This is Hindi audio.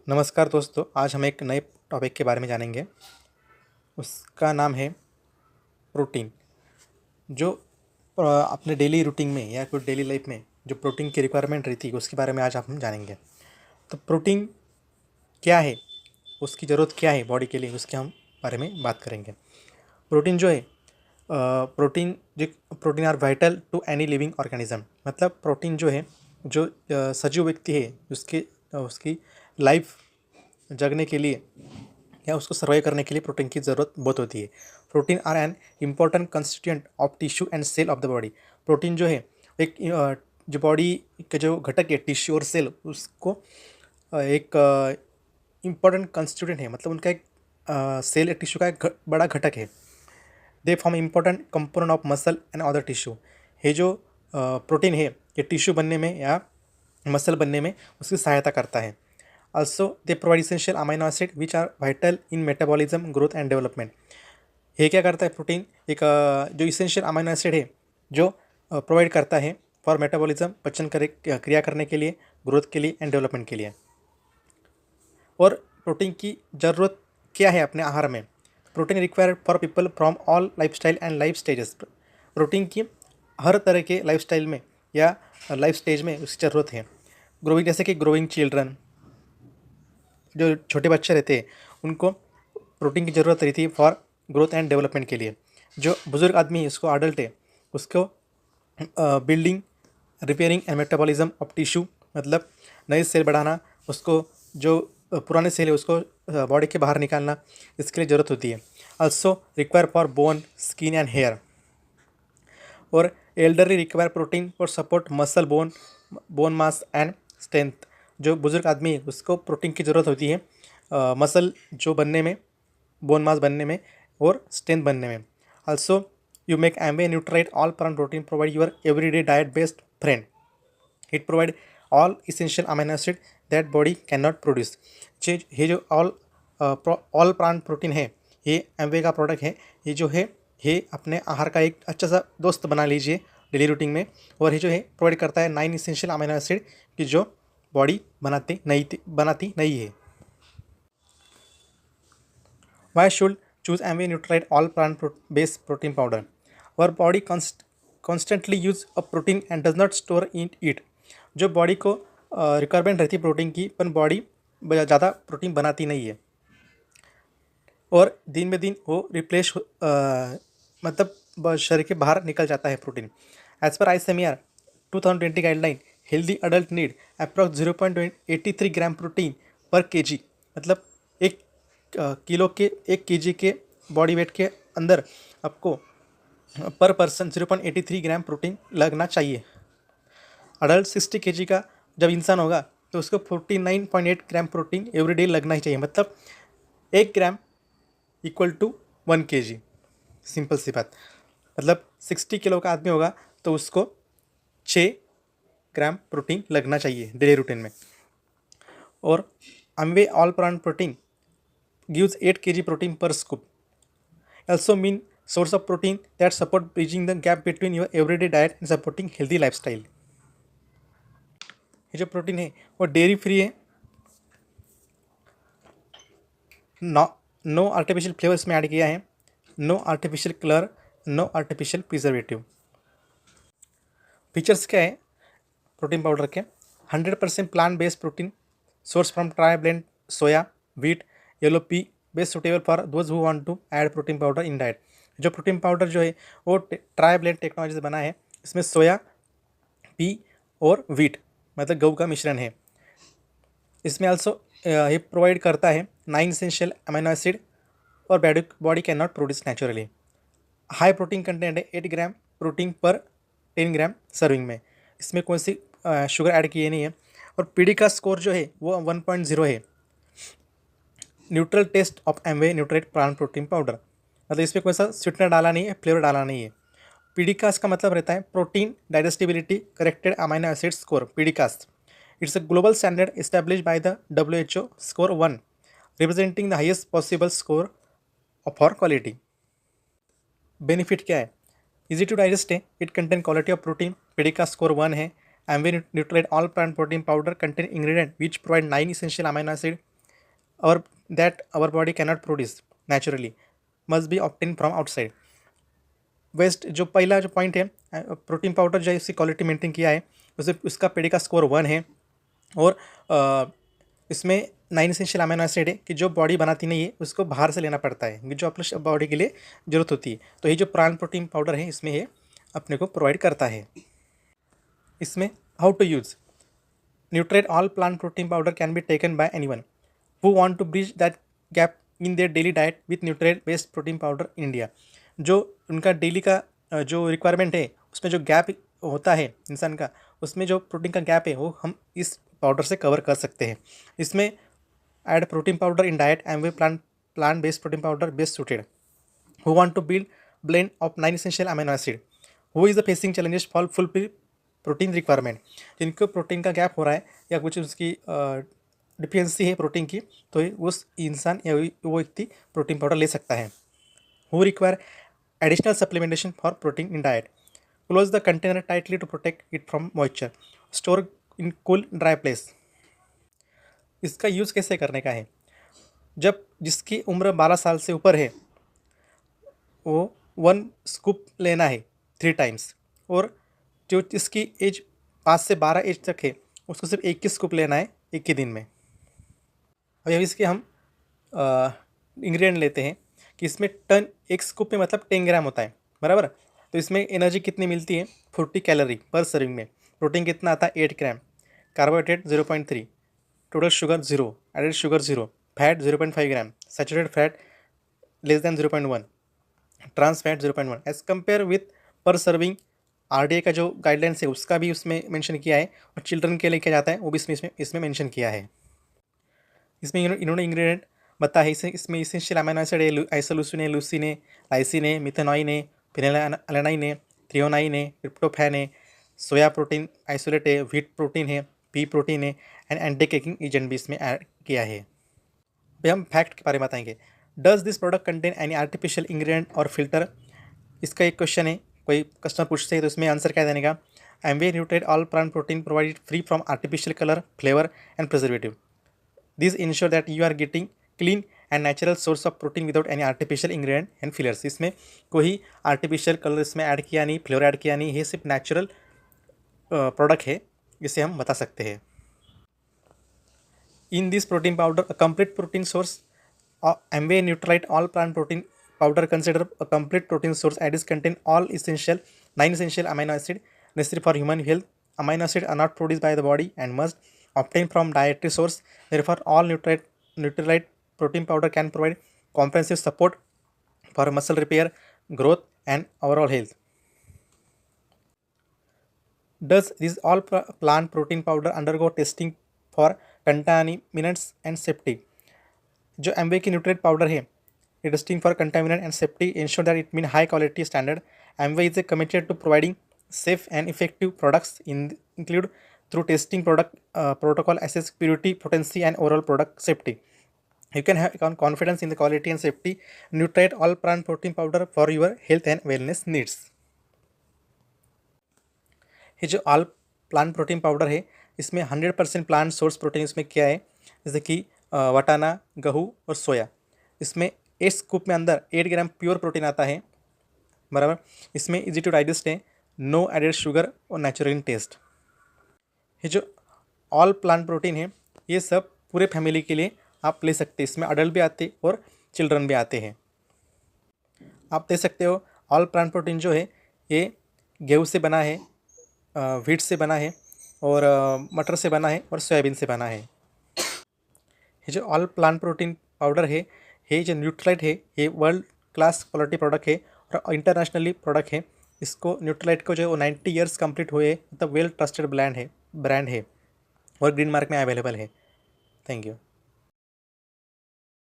नमस्कार दोस्तों, आज हम एक नए टॉपिक के बारे में जानेंगे। उसका नाम है प्रोटीन। जो अपने डेली रूटीन में या कोई डेली लाइफ में जो प्रोटीन की रिक्वायरमेंट रहती है उसके बारे में आज हम जानेंगे। तो प्रोटीन क्या है, उसकी ज़रूरत क्या है बॉडी के लिए, उसके हम बारे में बात करेंगे। प्रोटीन जो है protein are vital to any living organism. मतलब प्रोटीन जो है, जो सजीव व्यक्ति है उसकी लाइफ जगने के लिए या उसको सर्वाइव करने के लिए प्रोटीन की ज़रूरत बहुत होती है। Protein are an important constituent of tissue and cell of the body. Protein जो है एक जो बॉडी के जो घटक है, टिश्यू और सेल, उसको एक इम्पॉर्टेंट कंस्टिट्यूएंट है। मतलब उनका एक सेल या टिश्यू का एक बड़ा घटक है। They form important component of muscle and other tissue. ये जो प्रोटीन है ये टिश्यू बनने में या मसल बनने में उसकी सहायता करता है। Also, they provide essential amino acid which are vital in metabolism, growth and development. ये क्या करता है प्रोटीन? एक जो इसेंशियल अमीनो एसिड है जो प्रोवाइड करता है फॉर मेटाबॉलिज्म, पचन करे क्रिया करने के लिए, ग्रोथ के लिए एंड डेवलपमेंट के लिए। और प्रोटीन की ज़रूरत क्या है अपने आहार में? Protein required for people from all lifestyle and life stages. Protein की हर तरह के लाइफस्टाइल में या लाइफ स्टेज में उसकी ज़रूरत है। ग्रोइंग, जैसे कि ग्रोइंग चिल्ड्रन, जो छोटे बच्चे रहते हैं उनको प्रोटीन की ज़रूरत रहती है फॉर ग्रोथ एंड डेवलपमेंट के लिए। जो बुज़ुर्ग आदमी है, उसको अडल्ट है, उसको building, repairing and metabolism of tissue, मतलब नए सेल बढ़ाना, उसको जो पुराने सेल है उसको बॉडी के बाहर निकालना, इसके लिए ज़रूरत होती है। Also require for bone, skin and hair. और elderly require protein for support muscle, bone mass and strength. जो बुज़ुर्ग आदमी है उसको प्रोटीन की ज़रूरत होती है मसल जो बनने में, बोन मास बनने में और स्ट्रेंथ बनने में। Also you make Amway Nutrilite all plant protein provide your everyday diet based friend. It provide all essential amino acid that body can not produce. ये जो ऑल प्लांट प्रोटीन है, ये एमवे का प्रोडक्ट है। ये जो है ये अपने आहार का एक अच्छा सा दोस्त बना लीजिए डेली रूटीन में। और ये जो है प्रोवाइड करता है 9 इसेंशियल अमीनो एसिड की जो बॉडी बनाती नहीं है। Why should choose Amway Nutrite all plant based protein powder? Our body constantly use a protein and does not store it. जो बॉडी को रिक्वायरमेंट रहती है प्रोटीन की, पर बॉडी ज़्यादा प्रोटीन बनाती नहीं है और दिन में दिन वो मतलब शरीर के बाहर निकल जाता है protein. As per ICMR 2020 guideline, healthy adult need approx 0.83 gram protein per KG. मतलब एक किलो के 1 kg के बॉडी वेट के अंदर आपको पर पर्सन 0.83 ग्राम प्रोटीन लगना चाहिए। अडल्ट 60 kg का जब इंसान होगा तो उसको 49.8 ग्राम प्रोटीन एवरीडे लगना ही चाहिए। मतलब 1 gram equal to 1 kg। Simple सी बात। मतलब 60 किलो का आदमी होगा तो उसको 6 ग्राम प्रोटीन लगना चाहिए डेली रूटीन में। और Amway all plant protein gives 8 kg protein per scoop. Also mean source of protein that support bridging the gap between your everyday diet and supporting healthy lifestyle. ये जो प्रोटीन है वो डेयरी फ्री है, नो आर्टिफिशियल फ्लेवर इसमें ऐड किया है, no artificial colour, no artificial preservative. Features क्या है प्रोटीन पाउडर के? 100% plant based protein source from tri blend soya, wheat, yellow pea, best suitable for those who want to add protein powder in diet. जो प्रोटीन पाउडर जो है वो ट्राई ब्लेंड टेक्नोलॉजी से बना है। इसमें सोया, पी और व्हीट, मतलब गऊ का मिश्रण है। इसमें आल्सो ये प्रोवाइड करता है 9 इसेंशियल अमीनो एसिड और body can not produce naturally. High protein content है, 8 ग्राम प्रोटीन पर 10 ग्राम सर्विंग में। इसमें कौन सी शुगर ऐड किए नहीं है। और पीडी का स्कोर जो है वो 1.0 है। Neutral taste of Amway Nutrilite plant protein powder, मतलब इसमें कोई सा स्वीटनर डाला नहीं है, फ्लेवर डाला नहीं है। पीडीकास का मतलब रहता है protein digestibility corrected amino acid score, PDCAAS. It's a global standard establish by the WHO, score 1 representing the highest possible score for quality. Benefit क्या है? इजी टू डाइजेस्ट है, it contain quality of protein, PDCAAS score 1 है। Amway Nutrilite all plant protein powder contain ingredient which provide 9 essential amino acid और that our body cannot produce naturally must be obtain from outside. Waste जो पहला जो पॉइंट है, प्रोटीन पाउडर जो है उसकी क्वालिटी मेंटेन किया है, उसे उसका पेडी का स्कोर 1 है। और इसमें 9 एसेंशियल अमीनो एसिड है कि जो बॉडी बनाती नहीं है उसको बाहर से लेना पड़ता है, जो अपने बॉडी के लिए ज़रूरत होती है। तो ये जो प्लांट प्रोटीन पाउडर है इसमें ये अपने को प्रोवाइड करता है। इसमें how to use Nutrilite all plant protein powder can be taken by anyone who want to bridge that gap in their daily diet with Nutrilite based protein powder in India. जो उनका डेली का जो रिक्वायरमेंट है उसमें जो गैप होता है इंसान का, उसमें जो प्रोटीन का गैप है वो हम इस पाउडर से कवर कर सकते हैं। इसमें add protein powder in diet Amway plant based protein powder best suited who want to build blend of 9 essential amino acid who is the facing challenges for fulfill protein requirement. जिनको प्रोटीन का गैप हो रहा है या कुछ उसकी डिफिशियंसी है प्रोटीन की, तो उस इंसान या वो व्यक्ति प्रोटीन पाउडर ले सकता है। Who require additional supplementation for protein in diet, close the container tightly to protect it from moisture, store in cool dry place. इसका यूज़ कैसे करने का है, जब जिसकी उम्र 12 साल से ऊपर है वो 1 स्कूप लेना है 3 टाइम्स, और जो जिसकी एज 5 से 12 एज तक है उसको सिर्फ 21 स्कूप लेना है एक ही दिन में। अब इसके हम इंग्रेडिएंट लेते हैं कि इसमें टन एक स्कूप में मतलब 10 ग्राम होता है, बराबर। तो इसमें एनर्जी कितनी मिलती है 40 कैलोरी पर सर्विंग में। प्रोटीन कितना आता है 8 gram, carbohydrate 0.3, total sugar 0, added sugar 0, fat 0.5 gram, saturated fat less than 0.1, trans fat 0.1 as compare with per serving. RDA का जो गाइडलाइंस है उसका भी उसमें मेंशन किया है, और चिल्ड्रन के लिए क्या जाता है वो भी इसमें मेंशन किया है। इसमें इन्होंने इंग्रेडिएंट बताया है। इसमें इसेंशियल अमीनो एसिड है, आइसोल्यूसिन है, लूसिन है, लाइसिन है, मिथेनॉइन है, फिनाइलएलानाइन है, थ्रियोनाइन है, ट्रिप्टोफैन है, सोया प्रोटीन आइसोलेट है, व्हीट प्रोटीन है, पी प्रोटीन है, एंड एंटी केकिंग एजेंट भी इसमें ऐड किया है। भाई हम फैक्ट के बारे में बताएंगे। Does this product contain any artificial ingredient और फिल्टर। इसका एक क्वेश्चन है, कोई कस्टमर पूछते हैं तो इसमें आंसर क्या देने का। Amway Nutrilite all plant protein provided free from artificial colour, flavour and preservative. This ensure that you are getting clean and natural source of protein without any artificial ingredient and fillers. इसमें कोई आर्टिफिशियल कलर इसमें ऐड किया नहीं, फ्लेवर ऐड किया नहीं, ये सिर्फ नेचुरल प्रोडक्ट है, इसे हम बता सकते हैं। In this protein powder a complete protein source, Amway Nutrilite all plant protein powder considered a complete protein source as it contain all essential 9 essential amino acid necessary for human health. Amino acids are not produced by the body and must obtain from dietary source. Therefore, all Nutrilite protein powder can provide comprehensive support for muscle repair, growth, and overall health. Does this all plant protein powder undergo testing for contaminants and safety? जो एमवे की न्यूट्रेट पाउडर है, testing for contaminant and safety ensure that it mean high quality standard. Amway is committed to providing safe and effective products include through testing product protocol assess purity, potency and overall product safety. You can have confidence in the quality and safety. Nutrite all plant protein powder for your health and wellness needs. ये जो ऑल प्लांट प्रोटीन पाउडर है इसमें 100% प्लांट सोर्स प्रोटीन इसमें क्या है, जैसे कि वटाना, गेहूँ और सोया। इसमें 8 स्कूप में अंदर 8 ग्राम प्योर प्रोटीन आता है, बराबर। इसमें इजी टू डाइजेस्ट है, नो एडेड शुगर और नेचुरल इन टेस्ट। ये जो ऑल प्लांट प्रोटीन है ये सब पूरे फैमिली के लिए आप ले सकते हैं। इसमें अडल्ट भी आते और चिल्ड्रन भी आते हैं। आप दे सकते हो। ऑल प्लांट प्रोटीन जो है ये गेहूँ से बना है, व्हीट से बना है, और मटर से बना है, और सोयाबीन से बना है। ये जो ऑल प्लांट प्रोटीन पाउडर है, ये जो न्यूट्रलाइट है, ये वर्ल्ड क्लास क्वालिटी प्रोडक्ट है और इंटरनेशनली प्रोडक्ट है। इसको न्यूट्रलाइट को जो 90 ईयर्स कंप्लीट हुए, मतलब वेल ट्रस्टेड ब्रांड है और ग्रीन मार्क में अवेलेबल है। Thank you.